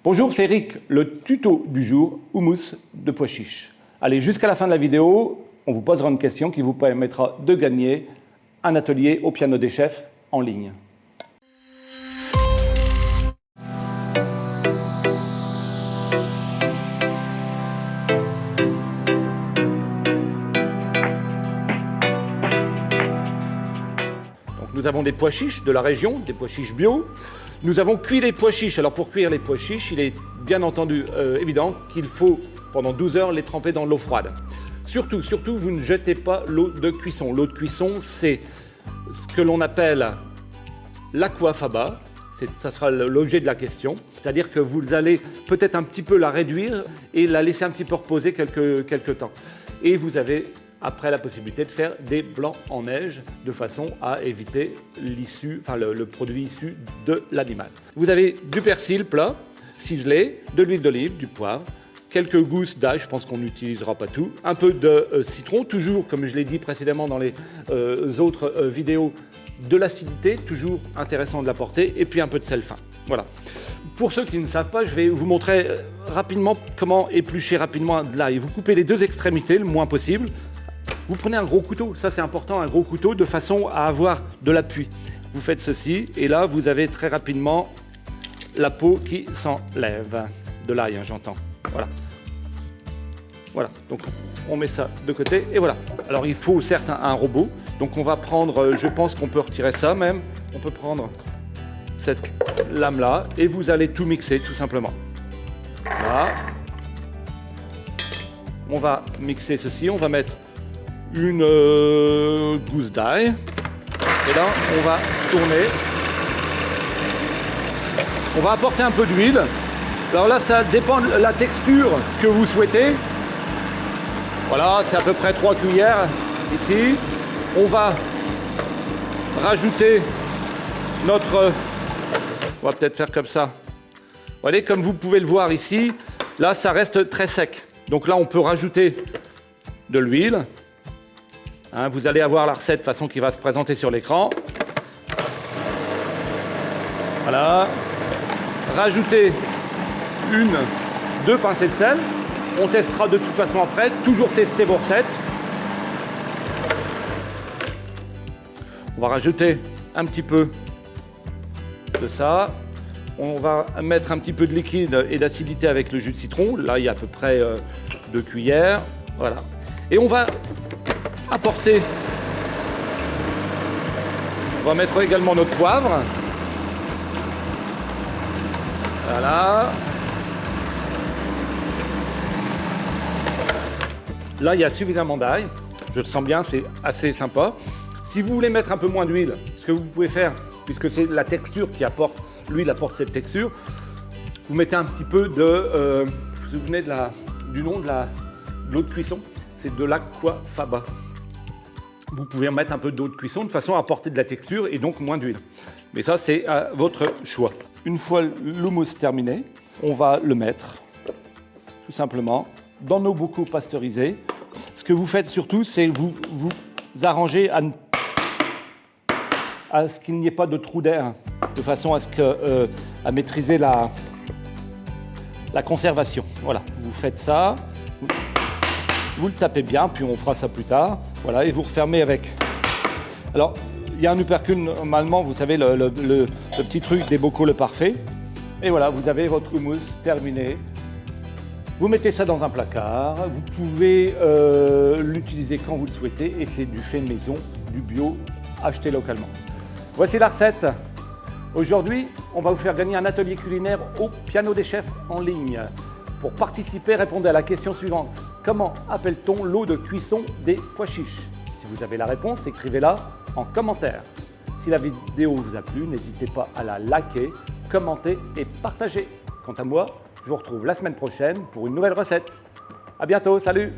Bonjour, c'est Eric, le tuto du jour, houmous de pois chiches. Allez, jusqu'à la fin de la vidéo, on vous posera une question qui vous permettra de gagner un atelier au piano des chefs en ligne. Donc, nous avons des pois chiches de la région, des pois chiches bio. Nous avons cuit les pois chiches. Alors pour cuire les pois chiches, il est bien entendu évident qu'il faut, pendant 12 heures, les tremper dans l'eau froide. Surtout, vous ne jetez pas l'eau de cuisson. L'eau de cuisson, c'est ce que l'on appelle l'aquafaba. Ça sera l'objet de la question. C'est-à-dire que vous allez peut-être un petit peu la réduire et la laisser un petit peu reposer quelques temps. Et vous avez après la possibilité de faire des blancs en neige de façon à éviter le produit issu de l'animal. Vous avez du persil plat, ciselé, de l'huile d'olive, du poivre, quelques gousses d'ail, je pense qu'on n'utilisera pas tout, un peu de citron, toujours comme je l'ai dit précédemment dans les autres vidéos, de l'acidité, toujours intéressant de l'apporter, et puis un peu de sel fin. Voilà. Pour ceux qui ne savent pas, je vais vous montrer rapidement comment éplucher rapidement de l'ail. Vous coupez les deux extrémités le moins possible. Vous prenez un gros couteau, ça c'est important, un gros couteau, de façon à avoir de l'appui. Vous faites ceci, et là vous avez très rapidement la peau qui s'enlève. De l'ail, hein, j'entends. Voilà. Voilà, donc on met ça de côté, et voilà. Alors il faut certes un robot, donc on va prendre, je pense qu'on peut retirer ça même. On peut prendre cette lame-là, et vous allez tout mixer, tout simplement. Là. On va mixer ceci, on va mettre une gousse d'ail, et là on va tourner, on va apporter un peu d'huile. Alors là ça dépend de la texture que vous souhaitez. Voilà, c'est à peu près 3 cuillères ici. On va rajouter notre, on va peut-être faire comme ça. Vous voyez, comme vous pouvez le voir ici, là ça reste très sec, donc là on peut rajouter de l'huile. Hein, vous allez avoir la recette de façon qui va se présenter sur l'écran. Voilà. Rajoutez 2 pincées de sel. On testera de toute façon après. Toujours tester vos recettes. On va rajouter un petit peu de ça. On va mettre un petit peu de liquide et d'acidité avec le jus de citron. Là, il y a à peu près 2 cuillères. Voilà. Et on va apporter. On va mettre également notre poivre. Voilà. Là, il y a suffisamment d'ail. Je le sens bien, c'est assez sympa. Si vous voulez mettre un peu moins d'huile, ce que vous pouvez faire, puisque c'est la texture qui apporte, l'huile apporte cette texture, vous mettez un petit peu de. Vous vous souvenez du nom de l'eau de cuisson? C'est de l'aquafaba. Vous pouvez en mettre un peu d'eau de cuisson de façon à apporter de la texture et donc moins d'huile. Mais ça, c'est à votre choix. Une fois l'houmous terminé, on va le mettre tout simplement dans nos bocaux pasteurisés. Ce que vous faites surtout, c'est vous arranger à ce qu'il n'y ait pas de trou d'air, de façon à maîtriser la conservation. Voilà, vous faites ça. Vous le tapez bien, puis on fera ça plus tard. Voilà, et vous refermez avec. Alors, il y a un uppercut, normalement, vous savez, le petit truc des bocaux le parfait. Et voilà, vous avez votre houmous terminé. Vous mettez ça dans un placard. Vous pouvez l'utiliser quand vous le souhaitez. Et c'est du fait maison, du bio, acheté localement. Voici la recette. Aujourd'hui, on va vous faire gagner un atelier culinaire au piano des chefs en ligne. Pour participer, répondez à la question suivante. Comment appelle-t-on l'eau de cuisson des pois chiches? Si vous avez la réponse, écrivez-la en commentaire. Si la vidéo vous a plu, n'hésitez pas à la liker, commenter et partager. Quant à moi, je vous retrouve la semaine prochaine pour une nouvelle recette. À bientôt, salut!